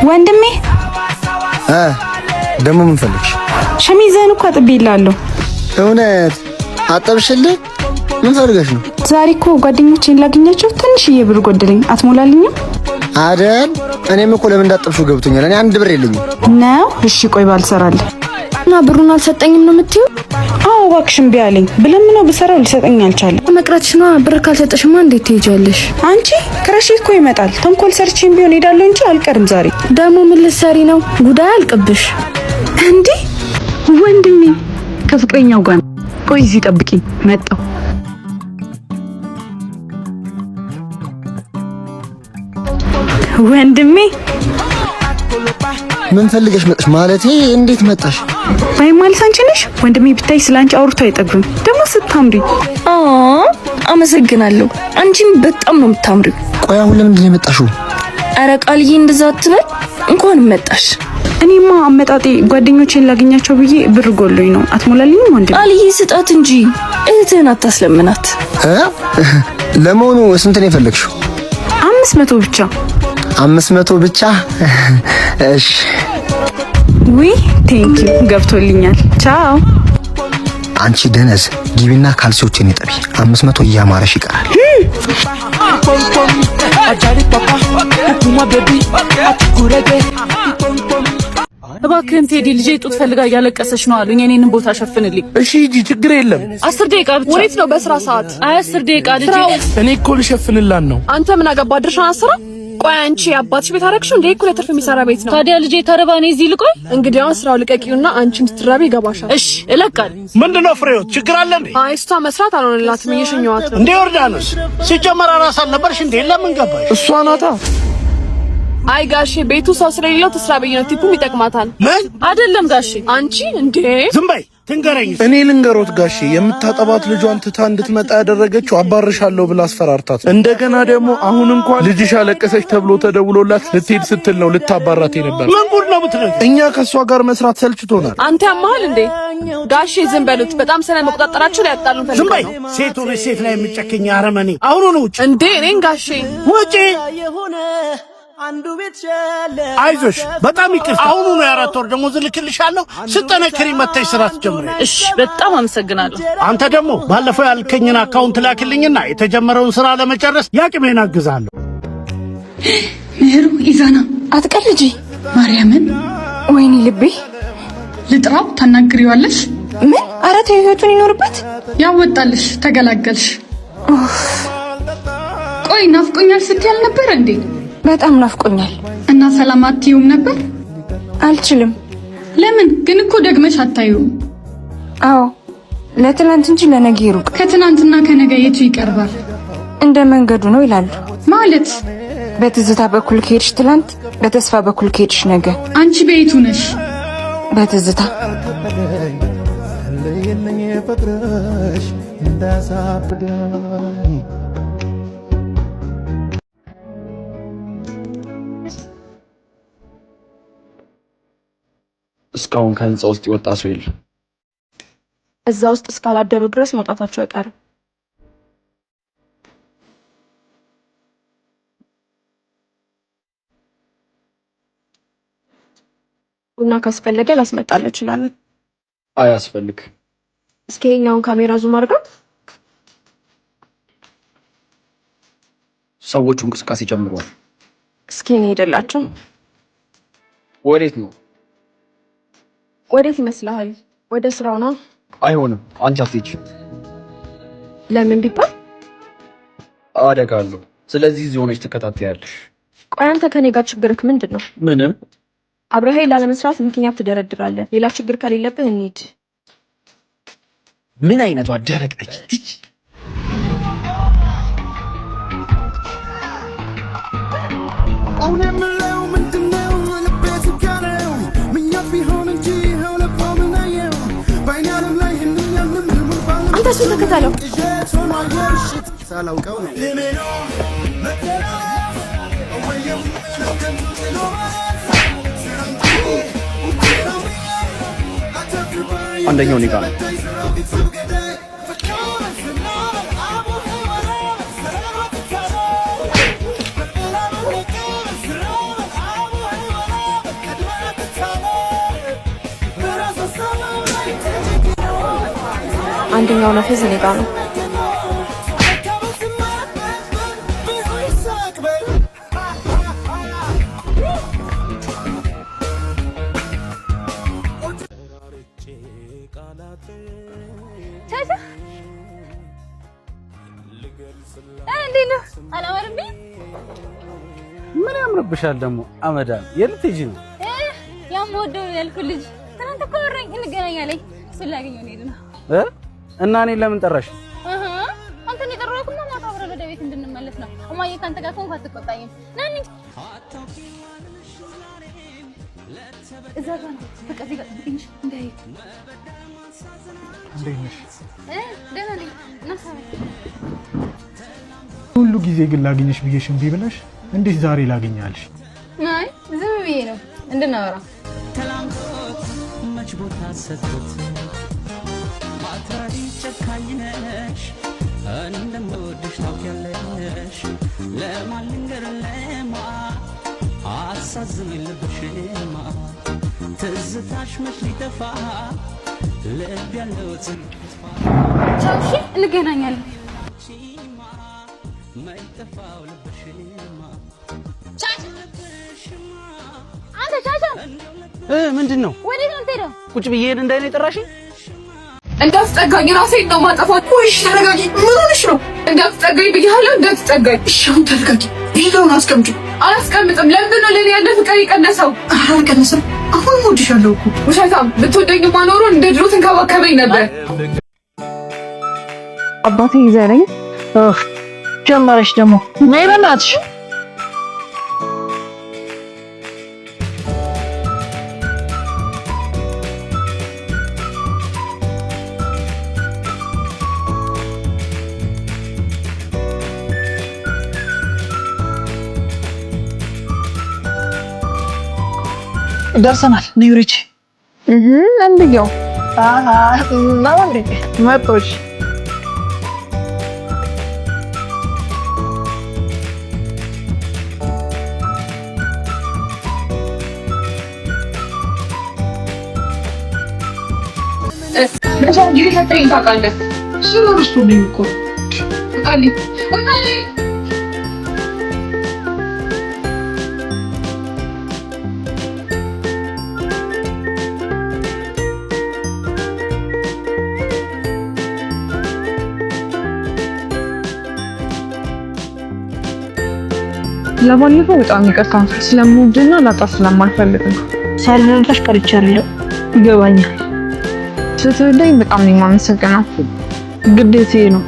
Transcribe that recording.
ወንድሜ ደሞ ምን ፈልግሽ? ሸሚዝህን እኮ አጥቤልሃለሁ። እውነት አጠብሽልኝ? ምን ፈልገሽ ነው? ዛሬ እኮ ጓደኞቼን ላገኛቸው ትንሽዬ ብር ጎደለኝ። አትሞላልኝም አይደል? እኔም እኮ ለምን እንዳጠብሽው ገብቶኛል። እኔ አንድ ብር የለኝም ነው። እሺ ቆይ ባልሰራልህ እና ብሩን አልሰጠኝም ነው የምትይው? አዎ እባክሽን ቢያለኝ ብለምነው ብሰራው ሊሰጠኝ አልቻለም። መቅረትሽ ነው። ብር ካልሰጠሽማ እንዴት ትሄጃለሽ? አንቺ ክረሽ እኮ ይመጣል። ተንኮል ሰርቼም ቢሆን ሄዳለሁ እንጂ አልቀርም። ዛሬ ደግሞ ምን ልትሰሪ ነው? ጉዳይ አልቅብሽ እንዴ? ወንድሜ ከፍቅረኛው ጋር ቆይ እዚህ ጠብቂኝ፣ መጣሁ። ወንድሜ ምን ፈልገሽ መጣሽ? ማለቴ እንዴት መጣሽ? ባይ ማለት አንቺ ነሽ? ወንድሜ ብታይ ስላንቺ አውርቶ አይጠግብም። ደግሞ ስታምሪ። አመሰግናለሁ። አንቺም በጣም ነው የምታምሪው። ቆይ አሁን ለምንድን ነው የመጣሽው? ኧረ ቃልዬ እንደዛ አትበል። እንኳን መጣሽ። እኔማ አመጣጤ ጓደኞቼን ላገኛቸው ብዬ ብር ጎሎኝ ነው። አትሞላልኝም ወንድሜ? ቃልዬ ስጣት እንጂ እህትህን አታስለምናት። ለመሆኑ ስንት ነው የፈለግሽው? 500 ብቻ። 500 ብቻ? እሺ። ዊ ቴንክ ዩ ገብቶልኛል። ቻው። አንቺ ደነዝ ግቢና ካልሲዎችን ይጠቢ። 500 እያማረሽ ይቀራል። እባክህን ቴዲ ልጄ ጡት ፈልጋ እያለቀሰች ነው አሉኝ። እኔንም ቦታ ሸፍንልኝ። እሺ ሂጂ፣ ችግር የለም። 10 ደቂቃ ብቻ። ወዴት ነው? በስራ ሰዓት። 10 ደቂቃ ልጄ። እኔ እኮ ልሸፍንላን ነው። አንተ ምን አገባ? ድርሻን አስራ። ቆይ አንቺ አባትሽ ቤት አረግሽው እንዴ? እኮ ለትርፍ የሚሰራ ቤት ነው። ታዲያ ልጄ ተረባ ነው እዚህ ልቆይ? እንግዲህ አሁን ስራው ልቀቂውና አንቺም ስትራቢ ይገባሻል። እሺ እለቃለሁ። ምንድነው ፍሬው? ችግር አለ እንዴ? አይ እሷ መስራት አልሆነላትም፣ እየሸኘኋት ነው። እንዴ ዮርዳኖስ ሲጀመር አራስ አልነበርሽ እንዴ? ለምን ገባሽ? እሷ ናታ። አይ ጋሼ ቤቱ ሰው ስለሌለው ተስራ በየነ ቲፑም ይጠቅማታል። ምን አይደለም ጋሼ። አንቺ እንዴ ዝም በይ ትንገረኝ። እኔ ልንገሮት ጋሼ፣ የምታጠባት ልጇን ትታ እንድትመጣ ያደረገችው አባርሻለሁ ብላ አስፈራርታት። እንደገና ደግሞ አሁን እንኳን ልጅሽ አለቀሰች ተብሎ ተደውሎላት ልትሄድ ስትል ነው ልታባራት ነበር። ምን ጉድ ነው የምትነግሪኝ? እኛ ከሷ ጋር መስራት ሰልችቶናል። አንተ ያማሃል እንዴ? ጋሼ ዝም በሉት። በጣም ስለመቆጣጠራችሁ ላይ ያጣሉን ፈልገው ነው። ዝም በይ ሴት ሆነ ሴት ላይ የምጨክኝ አረመኔ። አሁን ነው ውጪ። እንዴ እኔን ጋሼ ውጪ። አይዞሽ በጣም ይቅርታ። አሁኑ ነው የ4 ወር ደሞዝ ልክልሻለሁ። ስጠነክሪ መተሽ ስራ ትጀምሪ። እሺ በጣም አመሰግናለሁ። አንተ ደግሞ ባለፈው ያልከኝን አካውንት ላክልኝና የተጀመረውን ስራ ለመጨረስ ያቅሜን አግዛለሁ። ምህሩ ኢዛና አትቀልጂ ማርያምን። ወይኔ ልቤ። ልጥራው ታናግሪዋለሽ? ምን? ኧረ ተይው ህይወቱን ይኖርበት። ያወጣልሽ ተገላገልሽ። ቆይ ናፍቆኛል ስትይ አልነበረ እንዴ? በጣም ናፍቆኛል። እና ሰላም አትይውም ነበር? አልችልም። ለምን ግን? እኮ ደግመሽ አታዩም። አዎ ለትናንት እንጂ ለነገ ይሩቅ። ከትናንትና ከነገ የቱ ይቀርባል? እንደ መንገዱ ነው ይላሉ። ማለት በትዝታ በኩል ከሄድሽ ትላንት፣ በተስፋ በኩል ከሄድሽ ነገ። አንቺ በየቱ ነሽ? በትዝታ። እስካሁን ከህንጻ ውስጥ የወጣ ሰው የለም። እዛ ውስጥ እስካላደሩ ድረስ መውጣታቸው አይቀርም። ቡና ካስፈለገ ላስመጣልህ እችላለሁ። አያስፈልግ። እስኪ የኛውን ካሜራ ዙም አድርገው። ሰዎቹ እንቅስቃሴ ጀምረዋል። እስኪ እንሄድላቸው። ወዴት ነው? ወዴት ይመስልሃል? ወደ ስራው ነው። አይሆንም፣ አንቺ አትሄጂ። ለምን ቢባል አደጋ አለው። ስለዚህ እዚህ ሆነሽ ትከታተያለሽ። ቆይ አንተ ከኔ ጋር ችግርህ ምንድን ነው? ምንም። አብረኸኝ ላለመስራት ምክንያት ትደረድራለህ። ሌላ ችግር ከሌለብህ እንሂድ። ምን አይነቷ ደረቅ ነች? አንተ እሱን ተከተለው። አንደኛው እኔ ጋር ነው። አንደኛው ነፍዝ እኔ ጋር ነው። ምን ያምርብሻል ደግሞ አመዳም የልትጂ ነው ያምወደው ያልኩ ልጅ ትናንት እኮ ወረኝ እንገናኛለን ስላገኘው ነው እና እኔ ለምን ጠራሽ? አንተ ነው የጠራሁት እና ማታ አብረን ወደ ቤት እንድንመለስ ነው። እማዬ ካንተ ጋር ኮንክ አትቆጣኝም። ናኒ እዛ ጋር በቃ እዚህ ጋር ትንሽ እንዳይ እንደነሽ ደህና ነኝ። ናሳይ ሁሉ ጊዜ ግን ላገኘሽ ብዬሽ እምቢ ብለሽ እንዴት ዛሬ ላገኛልሽ? አይ ዝም ብዬ ነው እንድናወራ። ተላምቶት መች ቦታ ሰጥቶት ማትራሪ ጨካኝነሽ እንደምወድሽ ታውቂያለሽ። ለማን ልንገር ለማ አሳዝነኝ ልብሽማ ትዝታሽ መች ሊጠፋ ልብ ያለው ቻው እሺ እንገናኛለን። ማይጠፋው ልብሽማ አንተ ቻቻ ምንድነው? ወዴት ነው የምትሄደው? ቁጭ ብዬ እንዳይነ የጠራሽኝ? እንዳትጠጋኝ ራሴን ነው ማጠፋት። ቆይሽ ተረጋጊ። ምን ሆነሽ ነው? እንዳትጠጋኝ ብያለሁ። እንዳትጠጋኝ። እሺ አሁን ተረጋጊ። ቪዲዮውን አስቀምጪ። አላስቀምጥም። ለምን ነው ለኔ ያለ ፍቅር የቀነሰው? አልቀነሰም። አሁን እወድሻለሁ እኮ። ውሸታም። ብትወደኝማ ኖሮ እንደ ድሮ ትንከባከበኝ ነበር። አባቴ ይዘረኝ ጀመረሽ ደግሞ ነይ በእናትሽ። ደርሰናል። ንዩሪች እንዴው ማማንዴ መጥቶሽ ጊዜ ሰጠኝ ታውቃለህ። ስለርስቶልኝ እኮ አሊ ለባለፈው በጣም ይቅርታ ስለምወድና ላጣ ስለማልፈልግ ነው። ሳልረዳሽ ቀርቻለሁ። ይገባኛል። ስትወደኝ በጣም ነው የማመሰግነው። ግዴታዬ ነው።